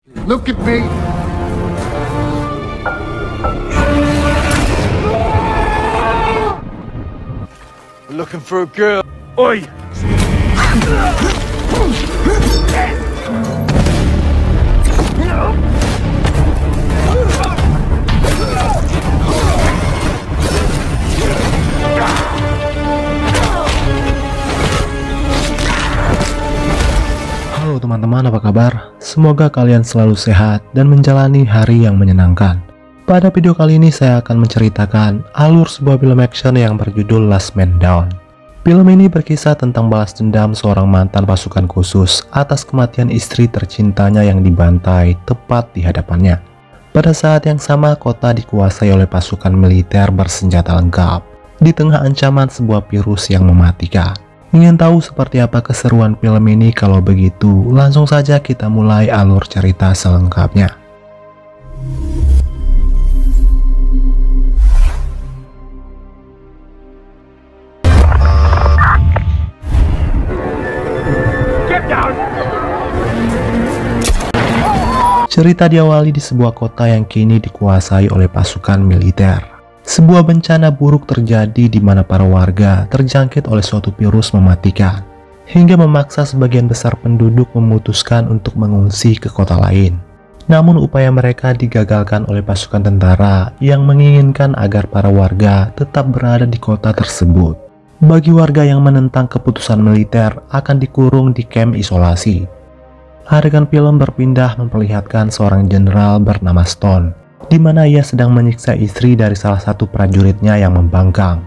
Look at me. We're looking for a girl. Oi! Halo teman-teman, apa kabar? Semoga kalian selalu sehat dan menjalani hari yang menyenangkan. Pada video kali ini saya akan menceritakan alur sebuah film action yang berjudul Last Man Down. Film ini berkisah tentang balas dendam seorang mantan pasukan khusus atas kematian istri tercintanya yang dibantai tepat di hadapannya. Pada saat yang sama, kota dikuasai oleh pasukan militer bersenjata lengkap di tengah ancaman sebuah virus yang mematikan. Ingin tahu seperti apa keseruan film ini? Kalau begitu, langsung saja kita mulai alur cerita selengkapnya. Cerita diawali di sebuah kota yang kini dikuasai oleh pasukan militer. Sebuah bencana buruk terjadi di mana para warga terjangkit oleh suatu virus mematikan, hingga memaksa sebagian besar penduduk memutuskan untuk mengungsi ke kota lain. Namun upaya mereka digagalkan oleh pasukan tentara yang menginginkan agar para warga tetap berada di kota tersebut. Bagi warga yang menentang keputusan militer akan dikurung di kamp isolasi. Adegan film berpindah memperlihatkan seorang jenderal bernama Stone, di mana ia sedang menyiksa istri dari salah satu prajuritnya yang membangkang.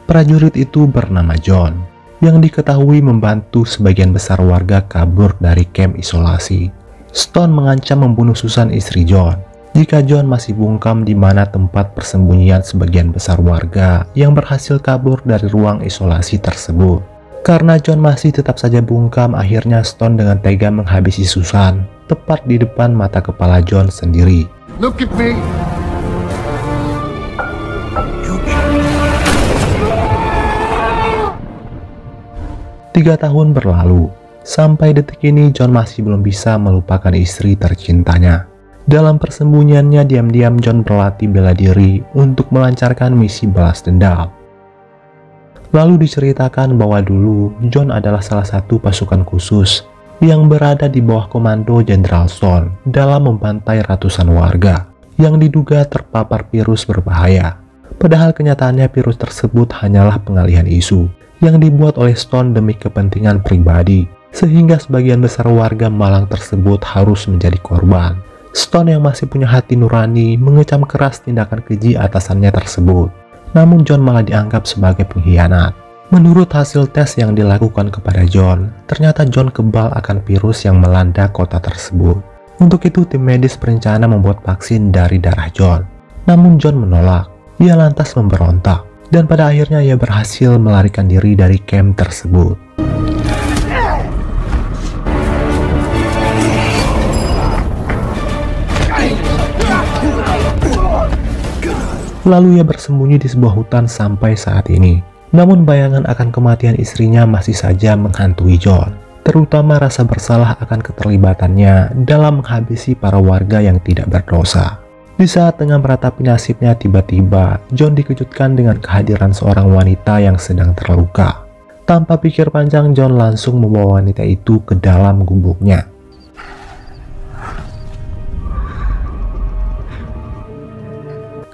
Prajurit itu bernama John, yang diketahui membantu sebagian besar warga kabur dari kamp isolasi. Stone mengancam membunuh Susan, istri John, jika John masih bungkam di mana tempat persembunyian sebagian besar warga yang berhasil kabur dari ruang isolasi tersebut. Karena John masih tetap saja bungkam, akhirnya Stone dengan tega menghabisi Susan tepat di depan mata kepala John sendiri. Look at me. Tiga tahun berlalu. Sampai detik ini John masih belum bisa melupakan istri tercintanya. Dalam persembunyiannya, diam-diam John berlatih bela diri untuk melancarkan misi balas dendam. Lalu diceritakan bahwa dulu John adalah salah satu pasukan khusus yang berada di bawah komando Jenderal Stone dalam membantai ratusan warga yang diduga terpapar virus berbahaya. Padahal kenyataannya virus tersebut hanyalah pengalihan isu yang dibuat oleh Stone demi kepentingan pribadi, sehingga sebagian besar warga Malang tersebut harus menjadi korban. Stone yang masih punya hati nurani mengecam keras tindakan keji atasannya tersebut. Namun John malah dianggap sebagai pengkhianat. Menurut hasil tes yang dilakukan kepada John, ternyata John kebal akan virus yang melanda kota tersebut. Untuk itu tim medis berencana membuat vaksin dari darah John. Namun John menolak. Ia lantas memberontak, dan pada akhirnya ia berhasil melarikan diri dari kamp tersebut. Lalu ia bersembunyi di sebuah hutan sampai saat ini. Namun bayangan akan kematian istrinya masih saja menghantui John, terutama rasa bersalah akan keterlibatannya dalam menghabisi para warga yang tidak berdosa. Di saat tengah meratapi nasibnya, tiba-tiba John dikejutkan dengan kehadiran seorang wanita yang sedang terluka. Tanpa pikir panjang, John langsung membawa wanita itu ke dalam gubuknya.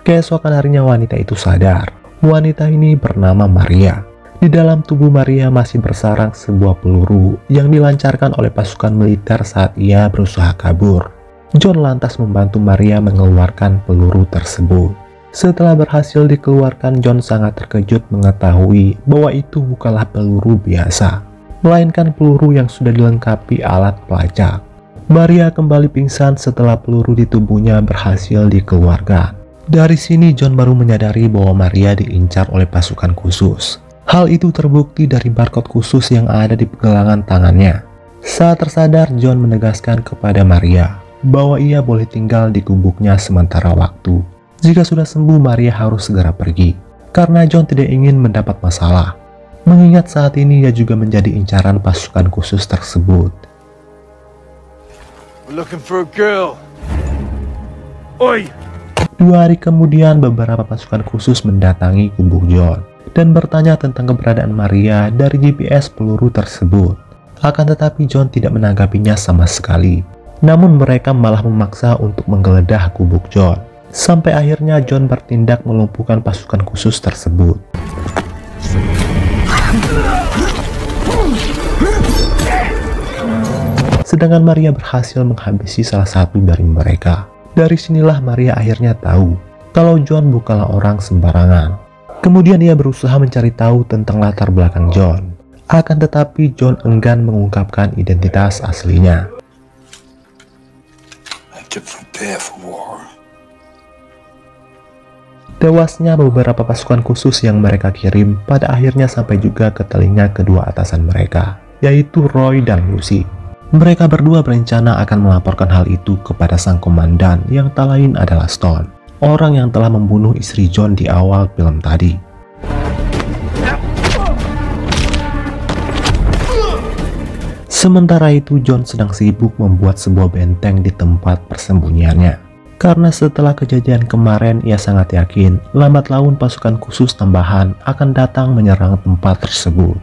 Keesokan harinya wanita itu sadar. Wanita ini bernama Maria. Di dalam tubuh Maria masih bersarang sebuah peluru yang dilancarkan oleh pasukan militer saat ia berusaha kabur. John lantas membantu Maria mengeluarkan peluru tersebut. Setelah berhasil dikeluarkan, John sangat terkejut mengetahui bahwa itu bukanlah peluru biasa, melainkan peluru yang sudah dilengkapi alat pelacak. Maria kembali pingsan setelah peluru di tubuhnya berhasil dikeluarkan. Dari sini John baru menyadari bahwa Maria diincar oleh pasukan khusus. Hal itu terbukti dari barcode khusus yang ada di pergelangan tangannya. Saat tersadar, John menegaskan kepada Maria bahwa ia boleh tinggal di gubuknya sementara waktu. Jika sudah sembuh, Maria harus segera pergi, karena John tidak ingin mendapat masalah. Mengingat saat ini ia juga menjadi incaran pasukan khusus tersebut. We're looking for a girl. Oi! 2 hari kemudian, beberapa pasukan khusus mendatangi gubuk John dan bertanya tentang keberadaan Maria dari GPS peluru tersebut. Akan tetapi John tidak menanggapinya sama sekali. Namun mereka malah memaksa untuk menggeledah gubuk John. Sampai akhirnya John bertindak melumpuhkan pasukan khusus tersebut. Sedangkan Maria berhasil menghabisi salah satu dari mereka. Dari sinilah Maria akhirnya tahu kalau John bukanlah orang sembarangan. Kemudian ia berusaha mencari tahu tentang latar belakang John. Akan tetapi John enggan mengungkapkan identitas aslinya. Tewasnya beberapa pasukan khusus yang mereka kirim pada akhirnya sampai juga ke telinga kedua atasan mereka, yaitu Roy dan Lucy. Mereka berdua berencana akan melaporkan hal itu kepada sang komandan yang tak lain adalah Stone, orang yang telah membunuh istri John di awal film tadi. Sementara itu John sedang sibuk membuat sebuah benteng di tempat persembunyiannya. Karena setelah kejadian kemarin ia sangat yakin lambat laun pasukan khusus tambahan akan datang menyerang tempat tersebut.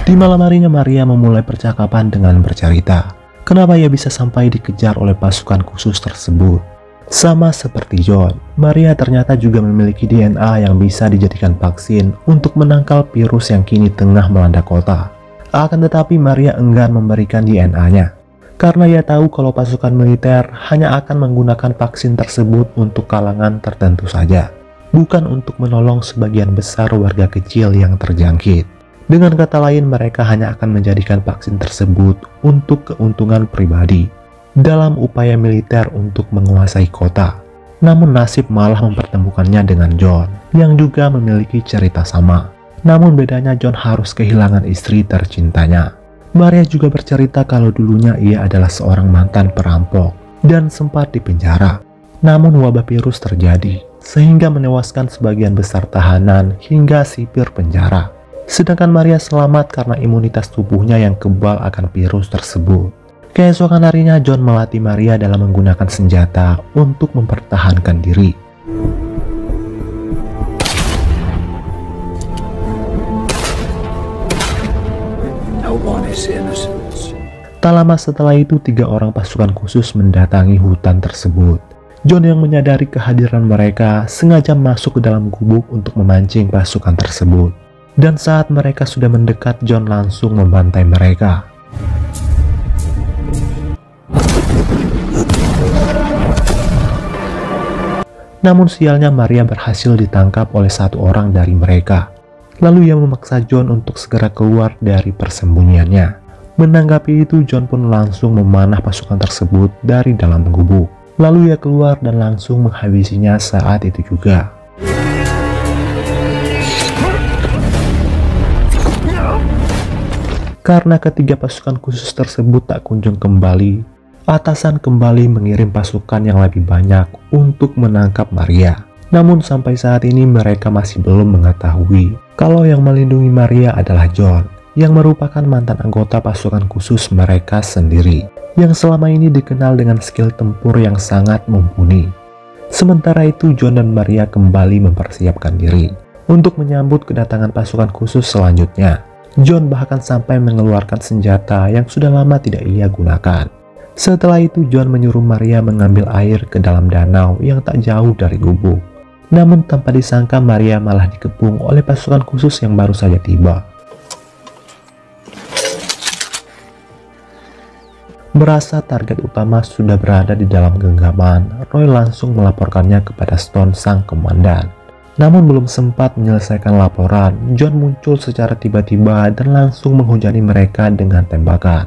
Di malam harinya Maria memulai percakapan dengan bercerita kenapa ia bisa sampai dikejar oleh pasukan khusus tersebut. Sama seperti John, Maria ternyata juga memiliki DNA yang bisa dijadikan vaksin untuk menangkal virus yang kini tengah melanda kota. Akan tetapi Maria enggan memberikan DNA-nya karena ia tahu kalau pasukan militer hanya akan menggunakan vaksin tersebut untuk kalangan tertentu saja, bukan untuk menolong sebagian besar warga kecil yang terjangkit. Dengan kata lain, mereka hanya akan menjadikan vaksin tersebut untuk keuntungan pribadi dalam upaya militer untuk menguasai kota. Namun nasib malah mempertemukannya dengan John yang juga memiliki cerita sama. Namun bedanya John harus kehilangan istri tercintanya. Maria juga bercerita kalau dulunya ia adalah seorang mantan perampok dan sempat dipenjara. Namun wabah virus terjadi sehingga menewaskan sebagian besar tahanan hingga sipir penjara. Sedangkan Maria selamat karena imunitas tubuhnya yang kebal akan virus tersebut. Keesokan harinya John melatih Maria dalam menggunakan senjata untuk mempertahankan diri. Tak lama setelah itu 3 orang pasukan khusus mendatangi hutan tersebut. John yang menyadari kehadiran mereka sengaja masuk ke dalam gubuk untuk memancing pasukan tersebut. Dan saat mereka sudah mendekat, John langsung membantai mereka. Namun sialnya Maria berhasil ditangkap oleh 1 orang dari mereka. Lalu ia memaksa John untuk segera keluar dari persembunyiannya. Menanggapi itu, John pun langsung memanah pasukan tersebut dari dalam gubuk. Lalu ia keluar dan langsung menghabisinya saat itu juga. Karena ketiga pasukan khusus tersebut tak kunjung kembali, atasan kembali mengirim pasukan yang lebih banyak untuk menangkap Maria. Namun sampai saat ini mereka masih belum mengetahui kalau yang melindungi Maria adalah John, yang merupakan mantan anggota pasukan khusus mereka sendiri, yang selama ini dikenal dengan skill tempur yang sangat mumpuni. Sementara itu John dan Maria kembali mempersiapkan diri untuk menyambut kedatangan pasukan khusus selanjutnya. John bahkan sampai mengeluarkan senjata yang sudah lama tidak ia gunakan. Setelah itu John menyuruh Maria mengambil air ke dalam danau yang tak jauh dari gubuk. Namun tanpa disangka Maria malah dikepung oleh pasukan khusus yang baru saja tiba. Merasa target utama sudah berada di dalam genggaman, Roy langsung melaporkannya kepada Stone sang komandan. Namun belum sempat menyelesaikan laporan, John muncul secara tiba-tiba dan langsung menghujani mereka dengan tembakan.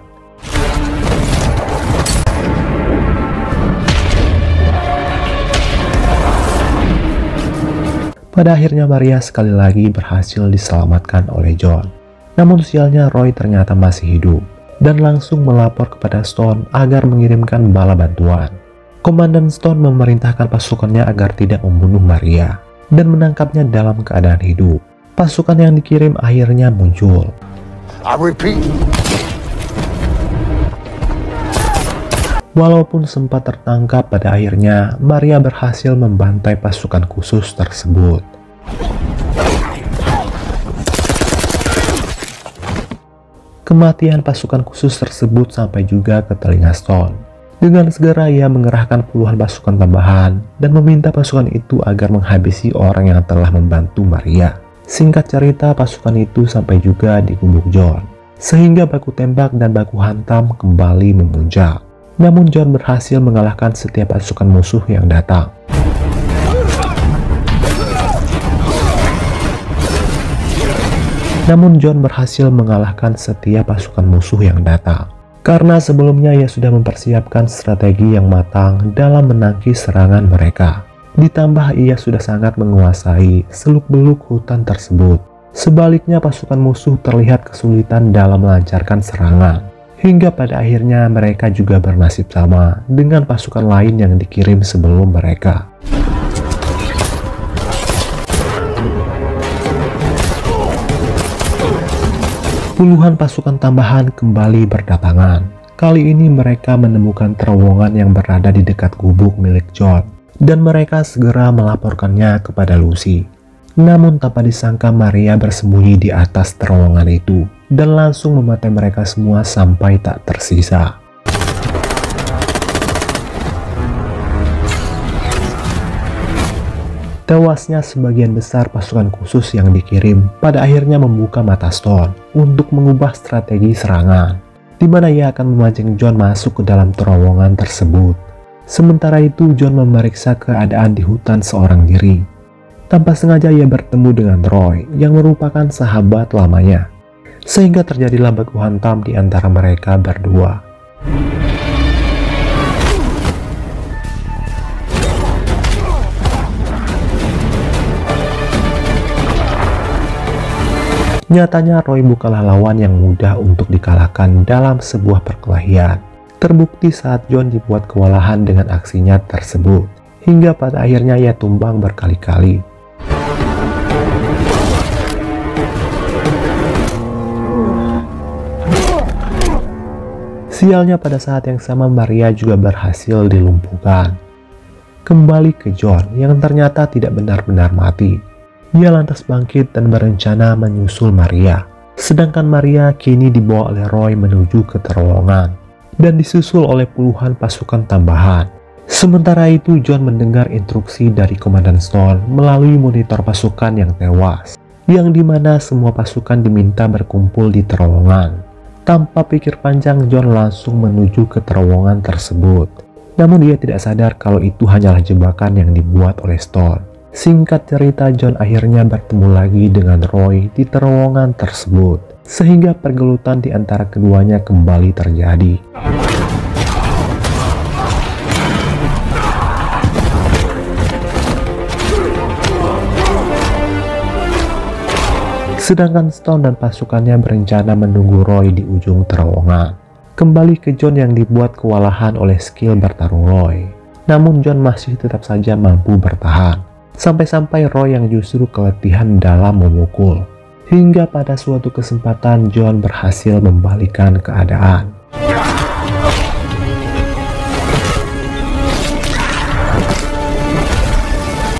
Pada akhirnya Maria sekali lagi berhasil diselamatkan oleh John. Namun sialnya Roy ternyata masih hidup dan langsung melapor kepada Stone agar mengirimkan bala bantuan. Komandan Stone memerintahkan pasukannya agar tidak membunuh Maria dan menangkapnya dalam keadaan hidup. Pasukan yang dikirim akhirnya muncul. I repeat. Walaupun sempat tertangkap, pada akhirnya Maria berhasil membantai pasukan khusus tersebut. Kematian pasukan khusus tersebut sampai juga ke telinga Stone. Dengan segera ia mengerahkan puluhan pasukan tambahan dan meminta pasukan itu agar menghabisi orang yang telah membantu Maria. Singkat cerita, pasukan itu sampai juga di gubuk John, sehingga baku tembak dan baku hantam kembali memuncak. Namun John berhasil mengalahkan setiap pasukan musuh yang datang. Karena sebelumnya ia sudah mempersiapkan strategi yang matang dalam menangkis serangan mereka. Ditambah ia sudah sangat menguasai seluk-beluk hutan tersebut. Sebaliknya pasukan musuh terlihat kesulitan dalam melancarkan serangan. Hingga pada akhirnya mereka juga bernasib sama dengan pasukan lain yang dikirim sebelum mereka. Puluhan pasukan tambahan kembali berdatangan. Kali ini mereka menemukan terowongan yang berada di dekat gubuk milik John, dan mereka segera melaporkannya kepada Lucy. Namun tanpa disangka Maria bersembunyi di atas terowongan itu dan langsung mematai mereka semua sampai tak tersisa. Tewasnya sebagian besar pasukan khusus yang dikirim pada akhirnya membuka mata Stone untuk mengubah strategi serangan, di mana ia akan memancing John masuk ke dalam terowongan tersebut. Sementara itu John memeriksa keadaan di hutan seorang diri. Tanpa sengaja ia bertemu dengan Roy yang merupakan sahabat lamanya, sehingga terjadilah baku hantam di antara mereka berdua. Nyatanya Roy bukanlah lawan yang mudah untuk dikalahkan dalam sebuah perkelahian. Terbukti saat John dibuat kewalahan dengan aksinya tersebut, hingga pada akhirnya ia tumbang berkali-kali. Sialnya pada saat yang sama Maria juga berhasil dilumpuhkan. Kembali ke John yang ternyata tidak benar-benar mati. Ia lantas bangkit dan berencana menyusul Maria. Sedangkan Maria kini dibawa oleh Roy menuju ke terowongan dan disusul oleh puluhan pasukan tambahan. Sementara itu John mendengar instruksi dari Komandan Stone melalui monitor pasukan yang tewas, yang dimana semua pasukan diminta berkumpul di terowongan. Tanpa pikir panjang, John langsung menuju ke terowongan tersebut. Namun dia tidak sadar kalau itu hanyalah jebakan yang dibuat oleh Stone. Singkat cerita, John akhirnya bertemu lagi dengan Roy di terowongan tersebut, sehingga pergelutan di antara keduanya kembali terjadi. Sedangkan Stone dan pasukannya berencana menunggu Roy di ujung terowongan. Kembali ke John yang dibuat kewalahan oleh skill bertarung Roy. Namun John masih tetap saja mampu bertahan. Sampai-sampai Roy yang justru keletihan dalam memukul. Hingga pada suatu kesempatan John berhasil membalikan keadaan.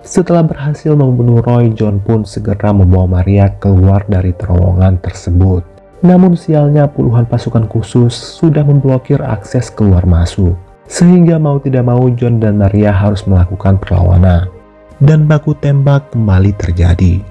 Setelah berhasil membunuh Roy, John pun segera membawa Maria keluar dari terowongan tersebut. Namun sialnya puluhan pasukan khusus sudah memblokir akses keluar masuk. Sehingga mau tidak mau John dan Maria harus melakukan perlawanan. Dan baku tembak kembali terjadi.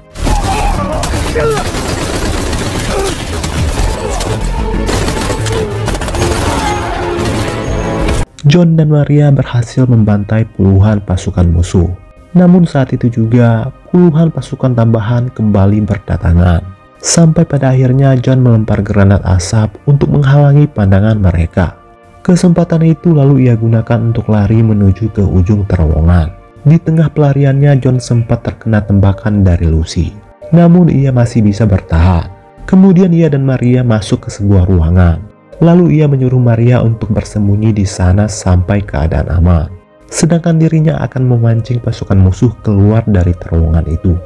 John dan Maria berhasil membantai puluhan pasukan musuh. Namun saat itu juga puluhan pasukan tambahan kembali berdatangan. Sampai pada akhirnya John melempar granat asap untuk menghalangi pandangan mereka. Kesempatan itu lalu ia gunakan untuk lari menuju ke ujung terowongan. Di tengah pelariannya John sempat terkena tembakan dari Lucy. Namun ia masih bisa bertahan. Kemudian ia dan Maria masuk ke sebuah ruangan. Lalu ia menyuruh Maria untuk bersembunyi di sana sampai keadaan aman. Sedangkan dirinya akan memancing pasukan musuh keluar dari terowongan itu.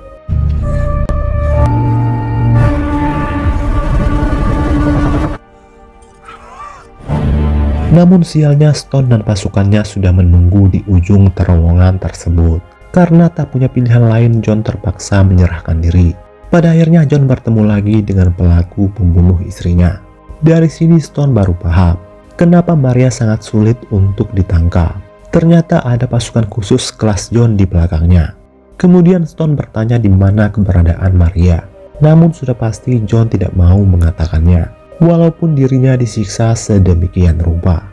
Namun sialnya Stone dan pasukannya sudah menunggu di ujung terowongan tersebut. Karena tak punya pilihan lain, John terpaksa menyerahkan diri. Pada akhirnya John bertemu lagi dengan pelaku pembunuh istrinya. Dari sini Stone baru paham kenapa Maria sangat sulit untuk ditangkap. Ternyata ada pasukan khusus kelas John di belakangnya. Kemudian Stone bertanya di mana keberadaan Maria. Namun sudah pasti John tidak mau mengatakannya, walaupun dirinya disiksa sedemikian rupa.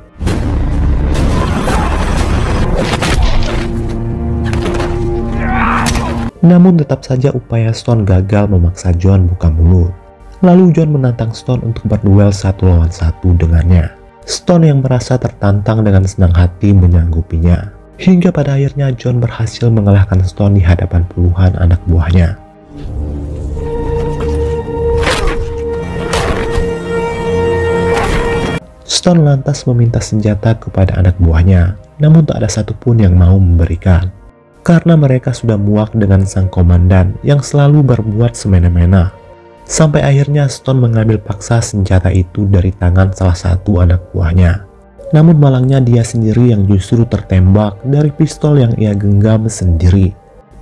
Namun tetap saja upaya Stone gagal memaksa John buka mulut. Lalu John menantang Stone untuk berduel 1 lawan 1 dengannya. Stone yang merasa tertantang dengan senang hati menyanggupinya. Hingga pada akhirnya John berhasil mengalahkan Stone di hadapan puluhan anak buahnya. Stone lantas meminta senjata kepada anak buahnya, namun tak ada satupun yang mau memberikan. Karena mereka sudah muak dengan sang komandan yang selalu berbuat semena-mena. Sampai akhirnya Stone mengambil paksa senjata itu dari tangan salah satu anak buahnya. Namun malangnya dia sendiri yang justru tertembak dari pistol yang ia genggam sendiri.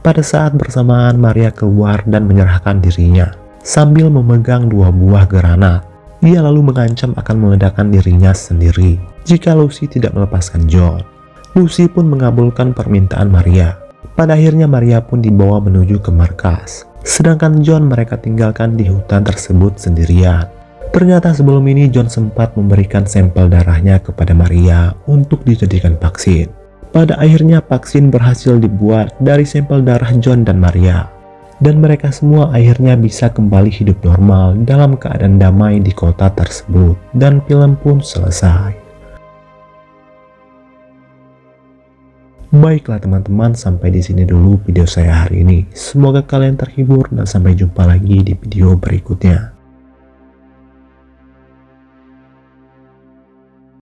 Pada saat bersamaan Maria keluar dan menyerahkan dirinya sambil memegang 2 buah granat. Ia lalu mengancam akan meledakkan dirinya sendiri jika Lucy tidak melepaskan John. Lucy pun mengabulkan permintaan Maria. Pada akhirnya Maria pun dibawa menuju ke markas. Sedangkan John mereka tinggalkan di hutan tersebut sendirian. Ternyata sebelum ini John sempat memberikan sampel darahnya kepada Maria untuk dijadikan vaksin. Pada akhirnya vaksin berhasil dibuat dari sampel darah John dan Maria. Dan mereka semua akhirnya bisa kembali hidup normal dalam keadaan damai di kota tersebut. Dan film pun selesai. Baiklah teman-teman, sampai di sini dulu video saya hari ini. Semoga kalian terhibur dan sampai jumpa lagi di video berikutnya.